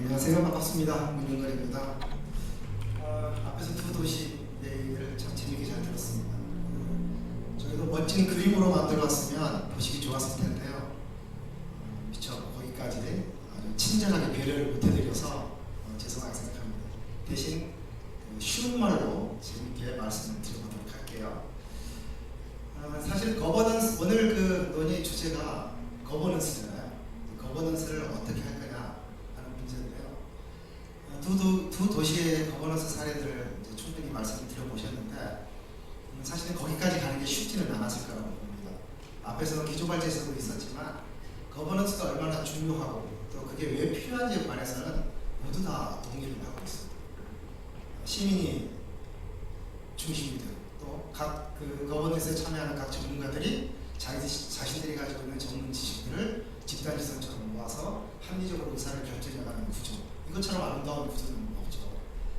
안녕하세요. 반갑습니다. 문영걸입니다. 앞에서 두 도시 얘기를 참 재미있게 잘 들었습니다. 저희도 멋진 그림으로 만들어왔으면 보시기 좋았을 텐데요. 미처 거기까지 아주 친절하게 배려를 못해드려서 죄송하게 생각합니다. 대신 쉬운 말로 재미있게 말씀을 드려보도록 할게요. 사실 거버넌스, 오늘 그 논의 주제가 거버넌스잖아요. 거버넌스를 어떻게 할 거냐 하는 문제인데요. 두 도시의 거버넌스 사례들을 이제 충분히 말씀을 드려보셨는데 사실은 거기까지 가는 게 쉽지는 않았을 거라고 봅니다. 앞에서 기초발제에서도 있었지만 거버넌스가 얼마나 중요하고 또 그게 왜 필요한지에 관해서는 모두 다 동의를 하고 있습니다. 시민이 중심이 되고 또 각 그 거버넌스에 참여하는 각 전문가들이 자신들이 가지고 있는 전문 지식들을 집단지성처럼 모아서 합리적으로 의사를 결정해가는 구조, 이것처럼 아름다운 구조는 없죠.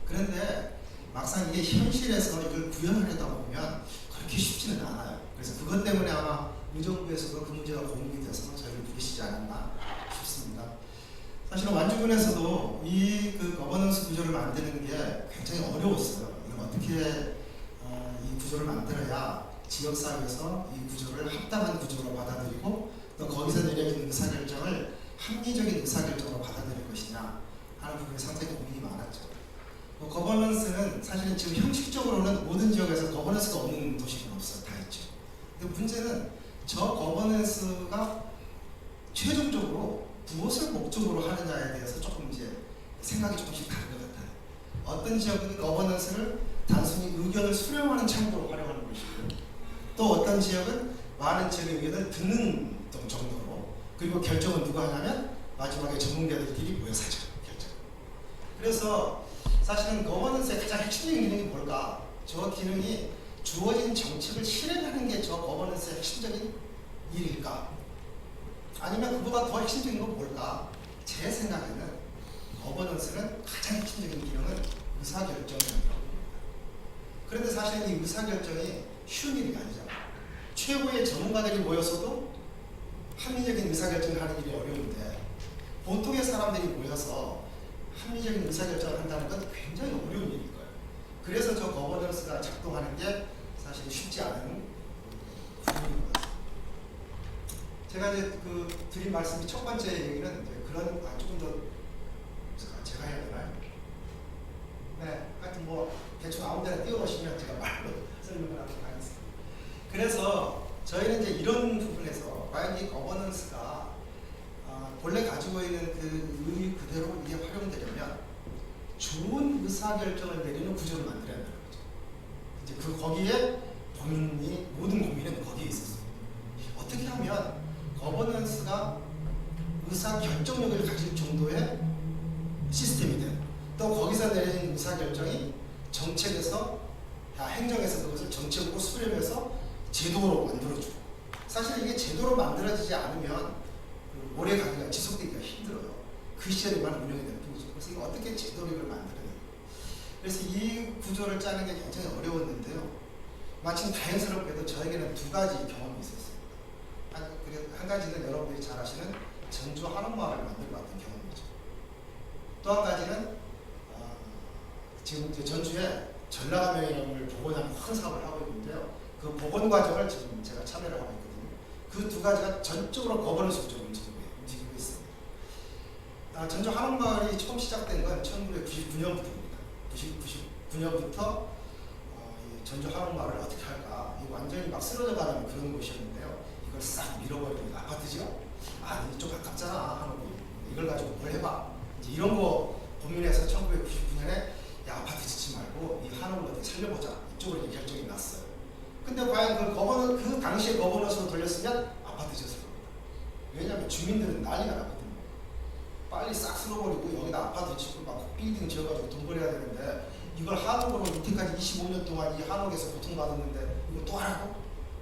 그런데 막상 이게 현실에서 이걸 구현하려다 보면 그렇게 쉽지는 않아요. 그래서 그것 때문에 아마 의정부에서도 그 문제가 공유이 돼서 저희를 부르시지 않았나 싶습니다. 사실은 완주군에서도 이 그 거버넌스 구조를 만드는 게 굉장히 어려웠어요. 이걸 어떻게 이 구조를 만들어야 지역사회에서 이 구조를 합당한 구조로 받아들이고 또 거기서 내려진 의사결정을 합리적인 의사결정으로 받아들일 것이냐 하는 부분에 상당히 고민이 많았죠. 거버넌스는 사실은 지금 형식적으로는 모든 지역에서 거버넌스가 없는 도시는 없어요. 다 있죠. 근데 문제는 저 거버넌스가 최종적으로 무엇을 목적으로 하느냐에 대해서 조금 이제 생각이 조금씩 다른 것 같아요. 어떤 지역은 거버넌스를 단순히 의견을 수렴하는 창구로 활용하는 것이고 또 어떤 지역은 많은 지역의 의견을 듣는 정도로 그리고 결정은 누가 하냐면 마지막에 전문가들끼리 모여서 하죠. 결정. 그래서 사실은 거버넌스의 가장 핵심적인 기능이 뭘까? 저 기능이 주어진 정책을 실행하는 게 저 거버넌스의 핵심적인 일일까? 아니면 그보다 더 핵심적인 건 뭘까? 제 생각에는 거버넌스는 가장 핵심적인 기능은 의사결정이라고. 그런데 사실 이 의사결정이 쉬운 일이 아니잖아요. 최고의 전문가들이 모여서도 합리적인 의사결정을 하는 일이 어려운데 보통의 사람들이 모여서 합리적인 의사결정을 한다는 건 굉장히 어려운 일일 거예요. 그래서 저 거버넌스가 작동하는 게 사실 쉽지 않은 부분인 것 같아요. 제가 이제 그 드린 말씀이 첫 번째 얘기는 이제 그런 조금 더 제가 해야 되나요? 네, 하여튼 뭐 대충 아무 데나 띄워놓으시면 제가 말로 설명을 하도록 하겠습니다. 그래서 저희는 이제 이런 부분에서 과연 이 거버넌스가 본래 가지고 있는 그 의미 그대로 이게 활용되려면 좋은 의사결정을 내리는 구조를 만들어야 한다는 거죠. 이제 그 거기에 모든 고민은 거기에 있었습니다. 어떻게 하면 거버넌스가 의사결정력을 가질 정도의 시스템이 돼요. 또 거기서 내린 의사결정이 정책에서 행정에서 그것을 정책으로 수렴해서 제도로 만들어주고 사실 이게 제도로 만들어지지 않으면 오래 가기가 지속되기가 힘들어요. 그 시절에만 운영이 되는 거죠. 그래서 이거 어떻게 제도를 만들어야 돼요. 그래서 이 구조를 짜는 게 굉장히 어려웠는데요. 마침 다행스럽게도 저에게는 두 가지 경험이 있었습니다. 한 가지는 여러분들이 잘 아시는 전주 한옥마을을 만들어봤던 경험이죠. 또 한 가지는 지금 전주에 전라감명이라는 복원하는 큰 사업을 하고 있는데요. 그 복원 과정을 지금 제가 참여를 하고 있거든요. 그 두 가지가 전적으로 거버넌스 구조로 움직이고 있습니다. 전주 한옥마을이 처음 시작된 건 1999년부터입니다. 99년부터 전주 한옥마을을 어떻게 할까? 이거 완전히 막 쓰러져가는 그런 곳이었는데요. 이걸 싹 밀어버리고 아파트죠? 이제 좀 가깝잖아 한옥이. 이걸 가지고 뭘 해봐? 이제 이런 거 고민해서 1999년에 아파트 짓지 말고 이 한옥을 어떻게 살려보자 이쪽으로 이제 결정이 났어요. 근데 과연 그 당시에 거버넌스로 돌렸으면 아파트 짓을 겁니다. 왜냐하면 주민들은 난리가 나거든요. 빨리 싹 쓸어버리고 여기다 아파트 짓고 막 빌딩 지어가지고 돈 벌어야 되는데 이걸 한옥으로 이때까지 25년 동안 이 한옥에서 고통받았는데 이거 또 하라고?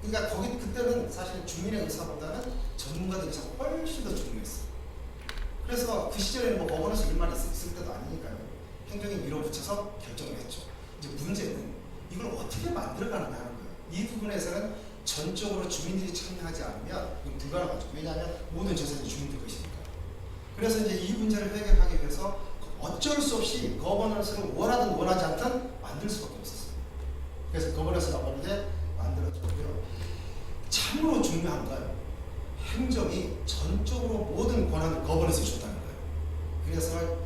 그러니까 거기 그때는 사실 주민의 의사보다는 전문가들 의사가 훨씬 더 중요했어요. 그래서 그 시절에는 뭐 거버넌스 일만 있을 때도 아니니까요. 행정이 밀어붙여서 결정을 했죠. 이제 문제는 이걸 어떻게 만들어가느냐 하는 거예요. 이 부분에서는 전적으로 주민들이 참여하지 않으면 이건 불가능하죠. 왜냐하면 모든 재산이 주민들 것이니까. 그래서 이제 이 문제를 해결하기 위해서 어쩔 수 없이 거버넌스를 원하든 원하지 않든 만들 수밖에 없었어요. 그래서 거버넌스라고 하는 게 만들어졌고요. 참으로 중요한 건 행정이 전적으로 모든 권한을 거버넌스에 줬다는 거예요. 그래서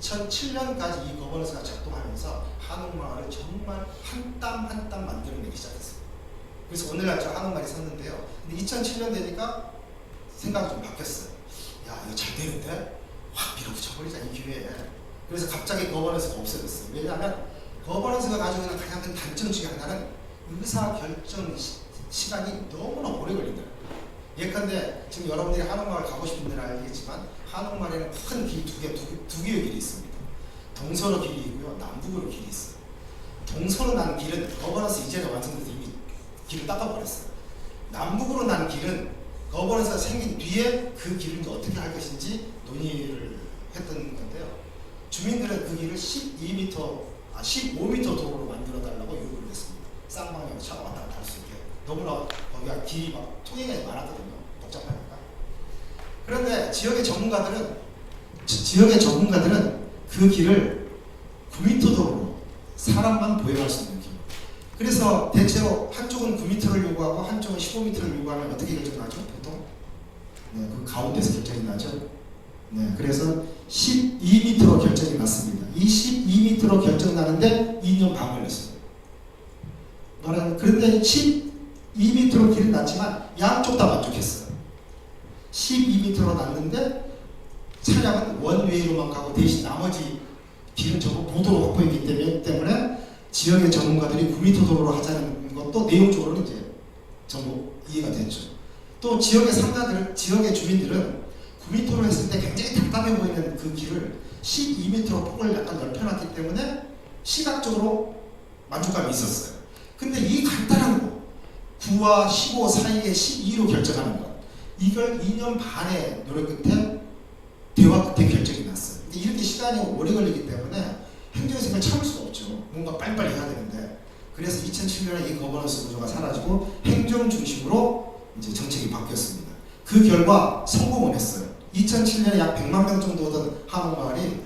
2007년까지 이 거버넌스가 작동하면서 한옥마을을 정말 한 땀 한 땀 만들어내기 시작했어요. 그래서 오늘날 저 한옥마을이 섰는데요. 근데 2007년 되니까 생각이 좀 바뀌었어요. 야, 이거 잘 되는데? 확 밀어붙여버리자, 이 기회에. 그래서 갑자기 거버넌스가 없어졌어요. 왜냐하면 거버넌스가 가지고 있는 가장 큰 단점 중에 하나는 의사결정 시간이 너무나 오래 걸린다. 예컨대 지금 여러분들이 한옥마을 가고 싶은 데는 알겠지만 한옥마을에는 큰 길 두 개의 길이 있습니다. 동서로 길이 있고요, 남북으로 길이 있어요. 동서로 난 길은 거버넌스 이전에 완성돼서 이미 길을 닦아버렸어요. 남북으로 난 길은 거버넌스가 생긴 뒤에 그 길을 어떻게 할 것인지 논의를 했던 건데요. 주민들은 그 길을 15m 도로로 만들어 달라고 요구를 했습니다. 쌍방향으로 차가 왔다 갔다 할 수 있게. 너무나 거기가 길이 막 통행이 많았거든요. 복잡하니까. 그런데 지역의 전문가들은 그 길을 9m 도로로 사람만 보행할 수 있는 길. 그래서 대체로 한쪽은 9m를 요구하고 한쪽은 15m를 요구하면 어떻게 결정나죠? 보통? 네, 그 가운데서 결정이 나죠. 네, 그래서 12m로 결정이 났습니다. 이 12m로 결정나는데 2년 반 걸렸어요. 그런데 12m로 길은 났지만 양쪽 다 만족했어요. 12m로 났는데 차량은 원웨이로만 가고 대신 나머지 길은 전부 보도로 확보했기 때문에 지역의 전문가들이 9m 도로로 하자는 것도 내용적으로는 이제 전부 이해가 됐죠. 또 지역의 상가들, 지역의 주민들은 9m로 했을 때 굉장히 답답해 보이는 그 길을 12m로 폭을 약간 넓혀놨기 때문에 시각적으로 만족감이 있었어요. 근데 이 간단한 거, 9와 15 사이에 12로 결정하는 것, 이걸 2년 반의 노력 끝에 대화 끝에 결정이 났어요. 근데 이렇게 시간이 오래 걸리기 때문에 행정에서 참을 수가 없죠. 뭔가 빨리빨리 해야 되는데. 그래서 2007년에 이 거버넌스 구조가 사라지고 행정 중심으로 이제 정책이 바뀌었습니다. 그 결과 성공을 했어요. 2007년에 약 100만 명 정도 오던 한옥마을이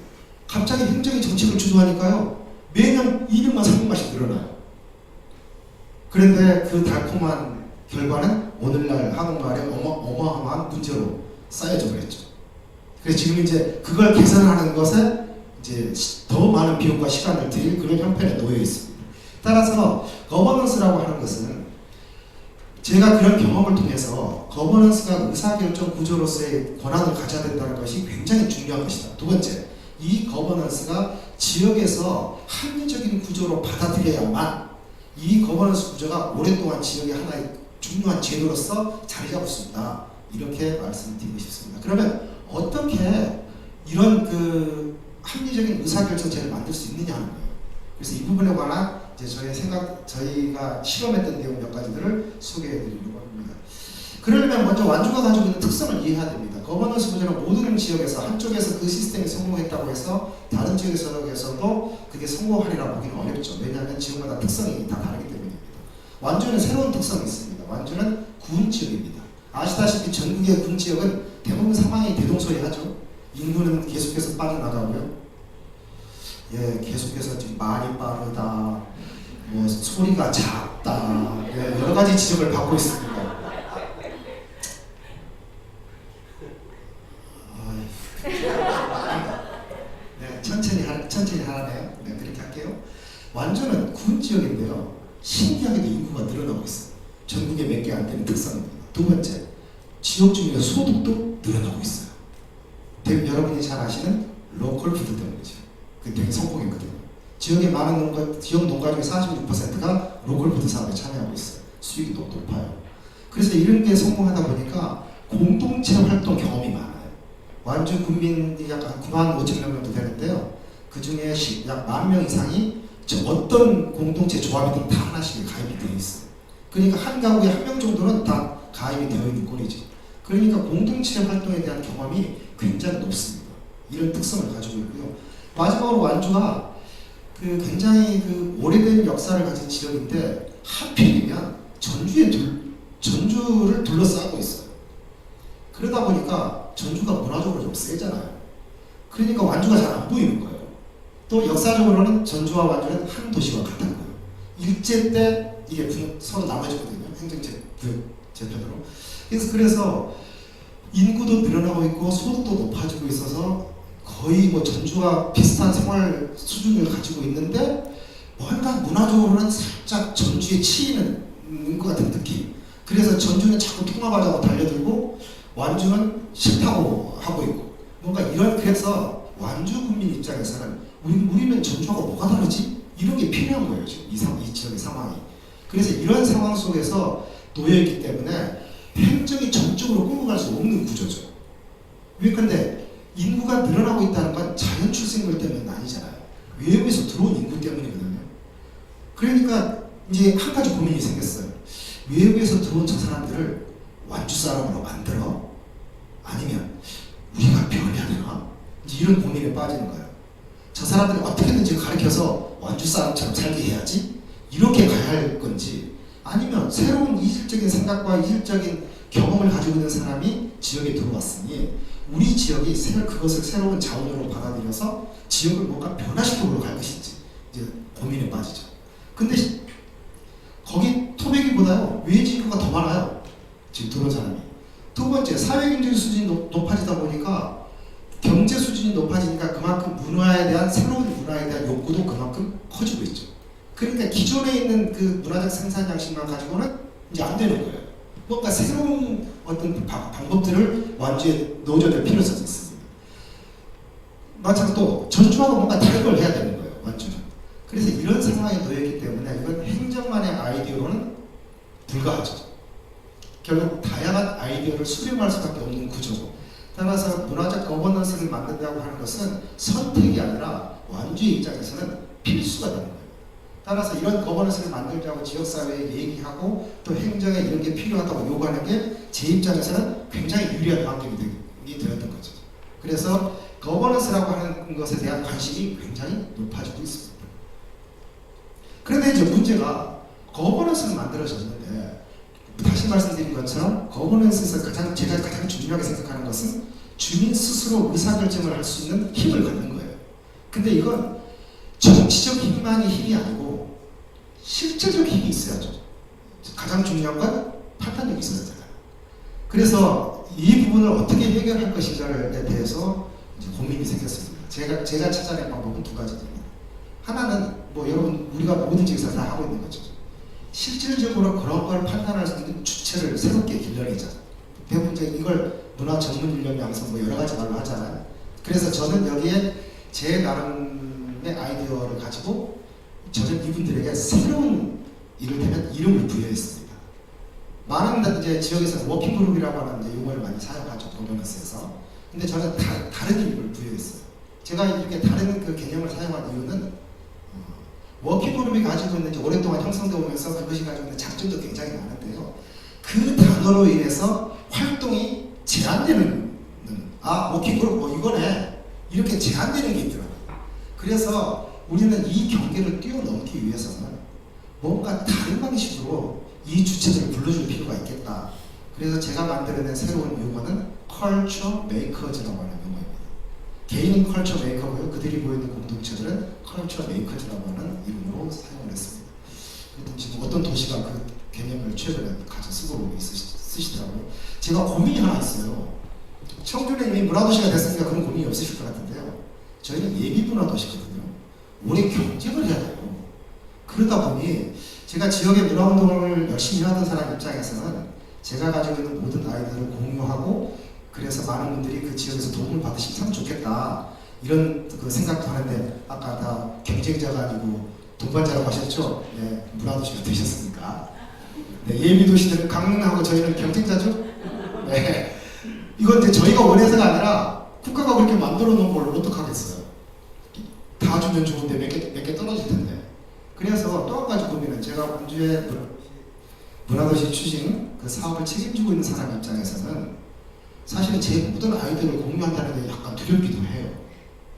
갑자기 행정이 정책을 주도하니까요. 매년 200만, 300만씩 늘어나요. 그런데 그 달콤한 결과는 오늘날 한옥마을에 어마어마한 문제로 쌓여져 버렸죠. 그래서 지금 이제 그걸 개선하는 것에 이제 더 많은 비용과 시간을 들일 그런 형편에 놓여 있습니다. 따라서 거버넌스라고 하는 것은 제가 그런 경험을 통해서 거버넌스가 의사결정 구조로서의 권한을 가져야 된다는 것이 굉장히 중요한 것이다. 두 번째, 이 거버넌스가 지역에서 합리적인 구조로 받아들여야만 이 거버넌스 구조가 오랫동안 지역의 하나의 중요한 제도로서 자리 잡을 수 있다. 이렇게 말씀드리고 싶습니다. 그러면 어떻게 이런 그 합리적인 의사결정제를 만들 수 있느냐 하는 거예요. 그래서 이 부분에 관한 이제 저희가 실험했던 내용 몇 가지들을 소개해드리려고 합니다. 그러려면 먼저 완주가 가지고 있는 특성을 이해해야 됩니다. 거버넌스 구조는 모든 지역에서 한쪽에서 그 시스템이 성공했다고 해서 다른 지역에서도 그게 성공하리라 보기는 어렵죠. 왜냐하면 지역마다 특성이 다 다르기 때문입니다. 완주는 새로운 특성이 있습니다. 완주는 군 지역입니다. 아시다시피 전국의 군 지역은 대부분 상황이 대동소이하죠. 인구는 계속해서 빠져나가고요. 예, 계속해서 지금 말이 빠르다, 뭐 소리가 작다, 예, 여러 가지 지적을 받고 있습니다. 네, 천천히 하네요. 네, 그렇게 할게요. 완주는 군 지역인데요. 신기하게도 인구가 늘어나고 있어요. 전국에 몇 개 안 되는 특성입니다. 두 번째, 지역 주민의 소득도 늘어나고 있어요. 여러분이 잘 아시는 로컬 푸드 때문이죠. 그게 되게 성공했거든요. 지역의 많은 지역 농가 중에 46%가 로컬 푸드 사업에 참여하고 있어요. 수익이 너무 높아요. 그래서 이런 게 성공하다 보니까 공동체 활동 경험이 많아요. 완주 군민이 약 9만 5천 명 정도 되는데요. 그 중에 약 10,000명 이상이 어떤 공동체 조합이든 다 하나씩 가입이 되어 있어요. 그러니까 한 가구에 1명 정도는 다 가입이 되어 있는 꼴이죠. 그러니까 공동체 활동에 대한 경험이 굉장히 높습니다. 이런 특성을 가지고 있고요. 마지막으로 완주가 굉장히 오래된 역사를 가진 지역인데 하필이면 전주를 둘러싸고 있어요. 그러다 보니까 전주가 문화적으로 좀 세잖아요. 그러니까 완주가 잘 안 보이는 거예요. 또 역사적으로는 전주와 완주는 한 도시와 같았고요. 일제 때 이게 서로 나눠지거든요. 행정재편으로. 그래서 인구도 늘어나고 있고 소득도 높아지고 있어서 거의 뭐 전주와 비슷한 생활 수준을 가지고 있는데 뭔가 문화적으로는 살짝 전주에 치이는 것 같은 느낌. 그래서 전주는 자꾸 통합하자고 달려들고 완주는 싫다고 하고 있고 뭔가 그래서 완주 국민 입장에서는 우리는 전주하고 뭐가 다르지? 이런 게 필요한 거예요. 지금 이 지역의 상황이. 그래서 이런 상황 속에서 놓여있기 때문에 행정이 전적으로 끌고 갈 수 없는 구조죠. 왜 근데 인구가 늘어나고 있다는 건 자연 출생률 때문은 아니잖아요. 외부에서 들어온 인구 때문이거든요. 그러니까 이제 한 가지 고민이 생겼어요. 외부에서 들어온 저 사람들을 완주 사람으로 만들어? 아니면 우리가 변해야 되나? 이제 이런 고민에 빠지는 거예요. 저 사람들을 어떻게든지 가르쳐서 완주 사람처럼 살게 해야지? 이렇게 가야 할 건지 아니면 새로운 이질적인 생각과 이질적인 경험을 가지고 있는 사람이 지역에 들어왔으니 우리 지역이 그것을 새로운 자원으로 받아들여서 지역을 뭔가 변화시켜보려고 할 것인지 이제 고민에 빠지죠. 근데 거기 토백이보다요 외지 인구가 더 많아요. 지금 들어온 사람이. 두 번째 사회경제 수준이 높아지다 보니까 경제 수준이 높아지니까 그만큼 새로운 문화에 대한 욕구도 그만큼 커지고 있죠. 그러니까 기존에 있는 그 문화적 생산 양식만 가지고는 이제 안 되는 거예요. 뭔가 새로운 어떤 방법들을 완주에 넣어줘야 될 필요성이 있습니다. 마찬가지로 또 전주하고 뭔가 다른 걸 해야 되는 거예요. 완주는. 그래서 이런 상황에 놓여있기 때문에 이건 행정만의 아이디어로는 불가하죠. 결국 다양한 아이디어를 수렴할 수밖에 없는 구조고 따라서 문화적 거버넌스를 만든다고 하는 것은 선택이 아니라 완주의 입장에서는 필수가 되는 거예요. 따라서 이런 거버넌스를 만들자고 지역사회에 얘기하고 또 행정에 이런 게 필요하다고 요구하는 게 제 입장에서는 굉장히 유리한 환경이 되었던 거죠. 그래서 거버넌스라고 하는 것에 대한 관심이 굉장히 높아지고 있습니다. 그런데 이제 문제가 거버넌스를 만들어졌는데 다시 말씀드린 것처럼 거버넌스에서 제가 가장 중요하게 생각하는 것은 주민 스스로 의사결정을 할 수 있는 힘을 갖는 거예요. 근데 이건 정치적 힘만이 힘이 아니고 실제적 힘이 있어야죠. 가장 중요한 건 판단력이 있어야 되잖아요. 그래서 이 부분을 어떻게 해결할 것인가에 대해서 이제 고민이 생겼습니다. 제가 찾아낸 방법은 두 가지입니다. 하나는 뭐 여러분 우리가 모든 지역에서 다 하고 있는 거죠. 실질적으로 그런 걸 판단할 수 있는 주체를 새롭게 길러내자. 대부분 이걸 문화 전문 인력 양성 뭐 여러 가지 말로 하잖아요. 그래서 저는 여기에 제 나름의 아이디어를 가지고 저는 이분들에게 새로운 이를테면 이름을 부여했습니다. 많은 이제 지역에서 워킹그룹이라고 하는 이제 용어를 많이 사용하죠. 거버넌스에서. 근데 저는 다른 이름을 부여했어요. 제가 이렇게 다른 그 개념을 사용한 이유는 워킹그룹이 가지고 있는 이제 오랫동안 형성되어 오면서 그것이 가지고 있는 장점도 굉장히 많은데요. 그 단어로 인해서 활동이 제한되는 워킹그룹 이거네 이렇게 제한되는 게 있더라고요. 그래서 우리는 이 경계를 뛰어넘기 위해서는 뭔가 다른 방식으로 이 주체들을 불러줄 필요가 있겠다. 그래서 제가 만들어낸 새로운 용어는 컬처 메이커즈라고 하는 용어입니다. 개인은 컬처 메이커고요. 그들이 보이는 공동체들은 컬처 메이커즈라고 하는 이름으로 사용을 했습니다. 지금 어떤 도시가 그 개념을 최근에 가져 쓰고 쓰시더라고요. 제가 고민이 하나 있어요. 청주는 이미 문화도시가 됐으니까 그런 고민이 없으실 것 같은데요. 저희는 예비문화도시거든요. 올해 경쟁을 해야 돼요. 그러다 보니 제가 지역의 문화운동을 열심히 하던 사람 입장에서는 제가 가지고 있는 모든 아이디어를 공유하고 그래서 많은 분들이 그 지역에서 도움을 받으시면 참 좋겠다 이런 그 생각도 하는데 아까 다 경쟁자가 아니고 동반자라고 하셨죠? 네, 문화도시가 되셨으니까. 네, 예비도시들은 강릉하고 저희는 경쟁자죠? 네. 이건 이제 저희가 원해서가 아니라 국가가 그렇게 만들어 놓은 걸 어떡하겠어요? 다 주면 좋은데 몇 개 떨어질 텐데. 그래서 또 한 가지 고민은 제가 원주의 문화도시 추진 그 사업을 책임지고 있는 사람 입장에서는 사실은 제 모든 아이디어를 공유한다는 게 약간 두렵기도 해요.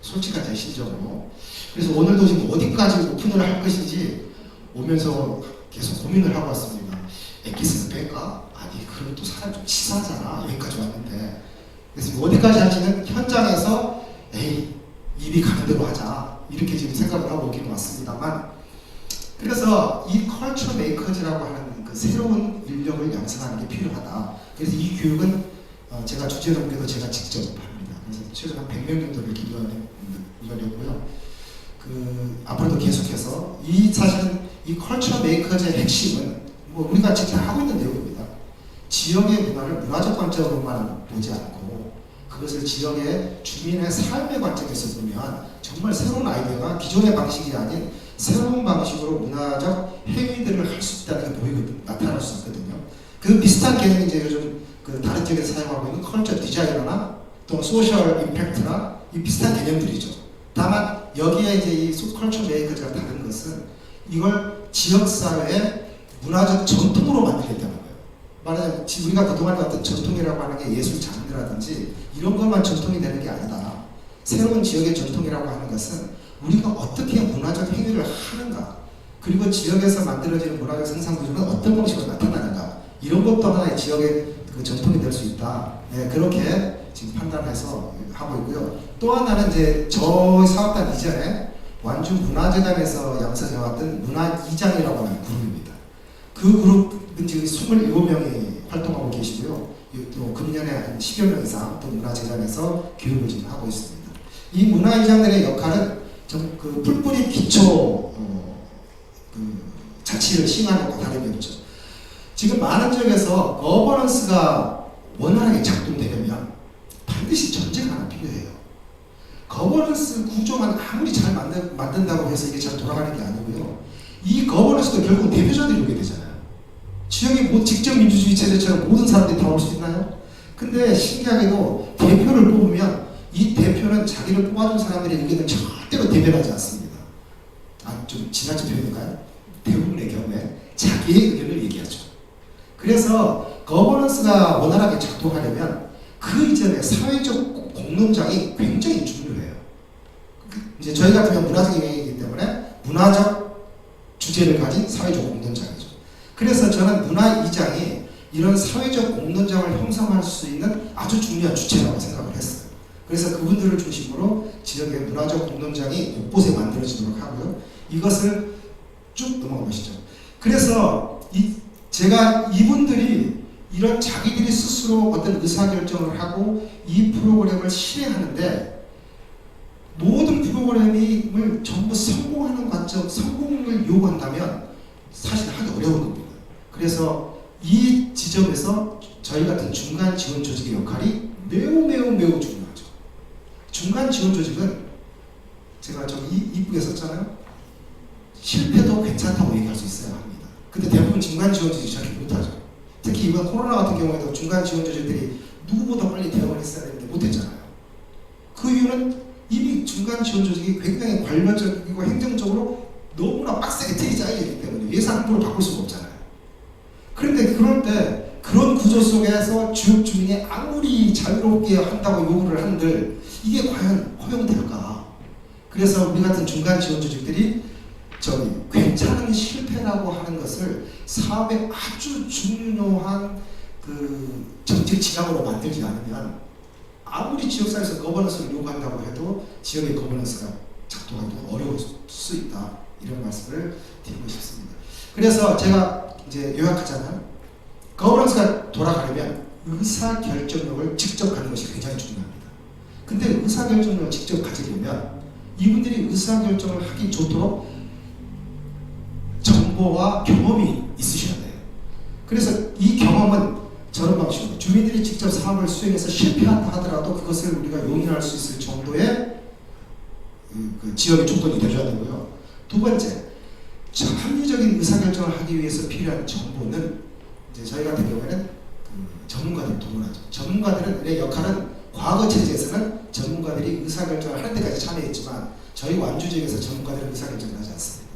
솔직한 제 심정으로. 그래서 오늘도 지금 어디까지 오픈을 할 것인지 오면서 계속 고민을 하고 왔습니다. 엑기스는 뺄까? 아니 그러면 또 사람 좀 치사하잖아. 여기까지 왔는데. 그래서 어디까지 할지는 현장에서 입이 가는 대로 하자. 아닌가 이렇게 지금 생각을 하고 오긴 왔습니다만, 그래서 이 컬처 메이커즈라고 하는 그 새로운 인력을 양성하는 게 필요하다. 그래서 이 교육은 제가 주재넘게도 제가 직접 합니다. 그래서 최소 한 100명 정도를 기도하려고요. 앞으로도 계속해서 사실은 이 컬처 메이커즈의 핵심은 뭐 우리가 지금 하고 있는 내용입니다. 지역의 문화를 문화적 관점으로만 보지 않고 그것을 지역의 주민의 삶의 관점에서 보면 정말 새로운 아이디어가 기존의 방식이 아닌 새로운 방식으로 문화적 행위들을 할 수 있다는 게 보이거든요. 나타날 수 있거든요. 그 비슷한 개념이 이제 요즘 다른 지역에서 사용하고 있는 컬처 디자이너나 또 소셜 임팩트나 이 비슷한 개념들이죠. 다만 여기에 이제 이 컬처 메이커즈가 다른 것은 이걸 지역사회의 문화적 전통으로 만들겠다는 거예요. 말하자면 우리가 그동안에 어떤 전통이라고 하는 게 예술 장르라든지 이런 것만 전통이 되는 게 아니다. 새로운 지역의 전통이라고 하는 것은 우리가 어떻게 문화적 행위를 하는가, 그리고 지역에서 만들어지는 문화적 생산 구조는 어떤 방식으로 나타나는가, 이런 것도 하나의 지역의 전통이 될 수 있다. 네, 그렇게 지금 판단해서 하고 있고요. 또 하나는 이제 저 사업단 이전에 완주문화재단에서 양성해왔던 문화이장이라고 하는 그룹입니다. 그 그룹은 지금 27명이 활동하고 계시고요. 또 금년에 한 10여 명 이상 또 문화재단에서 교육을 지금 하고 있습니다. 이 문화이장들의 역할은 그 풀뿌리 기초 자치를 시행하는 것과 다름이 없죠. 지금 많은 지역에서 거버넌스가 원활하게 작동되려면 반드시 전제가 하나 필요해요. 거버넌스 구조만 아무리 잘 만든다고 해서 이게 잘 돌아가는 게 아니고요. 이 거버넌스도 결국 대표자들이 오게 되잖아요. 지역의 뭐 직접 민주주의 체제처럼 모든 사람들이 다 올 수 있나요? 근데 신기하게도 대표를 뽑으면 이 대표는 자기를 뽑아준 사람들의 의견을 절대로 대변하지 않습니다. 좀 지나친 표현인가요? 대부분의 경우에 자기의 의견을 얘기하죠. 그래서 거버넌스가 원활하게 작동하려면 그 이전에 사회적 공론장이 굉장히 중요해요. 이제 저희 같은 경우 문화적 영역이기 때문에 문화적 주제를 가진 사회적 공론장이죠. 그래서 저는 문화이장이 이런 사회적 공론장을 형성할 수 있는 아주 중요한 주체라고 생각을 했어요. 그래서 그분들을 중심으로 지역의 문화적 공론장이 곳곳에 만들어지도록 하고요. 이것을 쭉 넘어가 보시죠. 그래서 제가 이분들이 이런 자기들이 스스로 어떤 의사결정을 하고 이 프로그램을 실행하는데 모든 프로그램을 전부 성공하는 관점, 성공을 요구한다면 사실 하기 어려운 겁니다. 그래서 이 지점에서 저희 같은 중간 지원 조직의 역할이 매우 중요하죠. 중간 지원 조직은 제가 저기 이쁘게 썼잖아요. 실패도 괜찮다고 얘기할 수 있어야 합니다. 근데 대부분 중간 지원 조직이 저렇게 못하죠. 특히 이번 코로나 같은 경우에도 중간 지원 조직들이 누구보다 빨리 대응을 했어야 되는데 못했잖아요. 그 이유는 이미 중간 지원 조직이 굉장히 관료적이고 행정적으로 너무나 빡세게 틀이 짜여있기 때문에 예산 함부로 바꿀 수가 없잖아요. 그런데 그럴 때 그런 구조 속에서 지역 주민이 아무리 자유롭게 한다고 요구를 한들 이게 과연 허용될까? 그래서 우리 같은 중간 지원 조직들이 괜찮은 실패라고 하는 것을 사업의 아주 중요한 정책 지향으로 만들지 않으면 아무리 지역사회에서 거버넌스를 요구한다고 해도 지역의 거버넌스가 작동하기 어려울 수 있다. 이런 말씀을 드리고 싶습니다. 그래서 제가 이제 요약하자면 거버넌스가 돌아가려면 의사결정력을 직접 갖는 것이 굉장히 중요합니다. 근데 의사결정력을 직접 가지려면 이분들이 의사결정을 하기 좋도록 정보와 경험이 있으셔야 돼요. 그래서 이 경험은 저런 방식으로 주민들이 직접 사업을 수행해서 실패한다 하더라도 그것을 우리가 용인할 수 있을 정도의 그 지역의 조건이 되어야 되고요. 두 번째, 합리적인 의사결정을 하기 위해서 필요한 정보는 이제 저희 같은 경우에는 전문가들을 동원하죠. 전문가들의 역할은 과거 체제에서는 전문가들이 의사결정을 할 때까지 참여했지만 저희 완주 지역에서 전문가들은 의사결정을 하지 않습니다.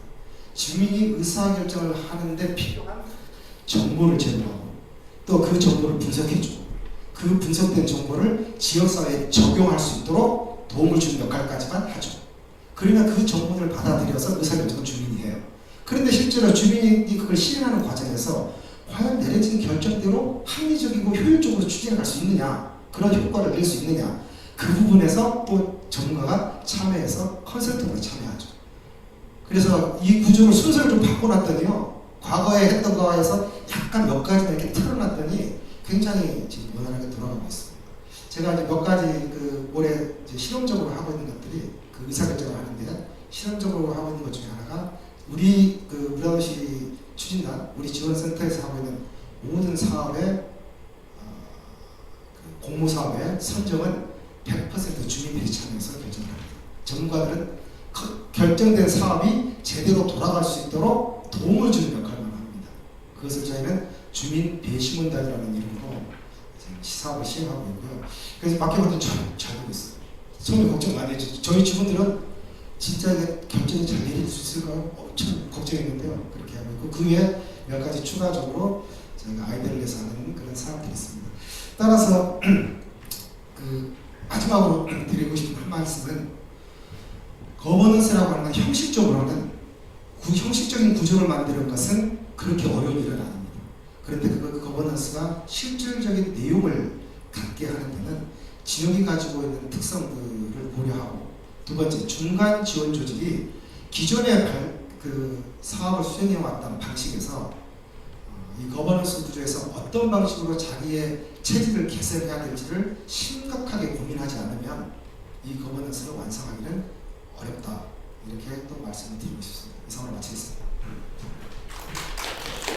주민이 의사결정을 하는데 필요한 정보를 제공하고 또 그 정보를 분석해주고 그 분석된 정보를 지역사회에 적용할 수 있도록 도움을 주는 역할까지만 하죠. 그러면 그 정보를 받아들여서 의사결정을 주민이 해요. 그런데 실제로 주민이 그걸 실행하는 과정에서 과연 내려진 결정대로 합리적이고 효율적으로 추진해 갈 수 있느냐, 그런 효과를 낼 수 있느냐, 그 부분에서 또 전문가가 참여해서 컨설팅으로 참여하죠. 그래서 이 구조를 순서를 좀 바꿔놨더니요. 과거에 했던 거에서 약간 몇 가지만 이렇게 틀어놨더니 굉장히 지금 원활하게 돌아가고 있습니다. 제가 이제 몇 가지 그 올해 이제 실험적으로 하고 있는 것들이 그 의사결정을 하는데 실험적으로 하고 있는 것 중에 하나가 우리 그 우라도시 추진단, 우리 지원센터에서 하고 있는 모든 사업의 그 공모 사업의 선정은 100% 주민들이 참여해서 결정을 합니다. 전문가들은 결정된 사업이 제대로 돌아갈 수 있도록 도움을 주는 역할만 합니다. 그것을 저희는 주민 배심원단이라는 이름으로 사업을 시행하고 있고요. 그래서 맡겨봤더니 잘 되고 있어요. 처음에 걱정 많이 했죠. 저희 직원들은 진짜 이게 결정이 잘 내릴 수 있을까요? 엄청 걱정했는데요. 그렇게 하고 있고 그 외에 몇 가지 추가적으로 저희가 아이디어를 내서 하는 그런 사업들이 있습니다. 따라서 그 마지막으로 드리고 싶은 한 말씀은 거버넌스라고 하는 건 형식적으로는 형식적인 구조를 만드는 것은 그렇게 어려운 일은 아닙니다. 그런데 그 거버넌스가 실질적인 내용을 갖게 하는 데는 지역이 가지고 있는 특성들을 고려하고 두 번째 중간 지원 조직이 기존의 그 사업을 수행해 왔던 방식에서 이 거버넌스 구조에서 어떤 방식으로 자기의 체질을 개선해야 될지를 심각하게 고민하지 않으면 이 거버넌스를 완성하기는 어렵다. 이렇게 또 말씀을 드리고 싶습니다. 이상으로 마치겠습니다.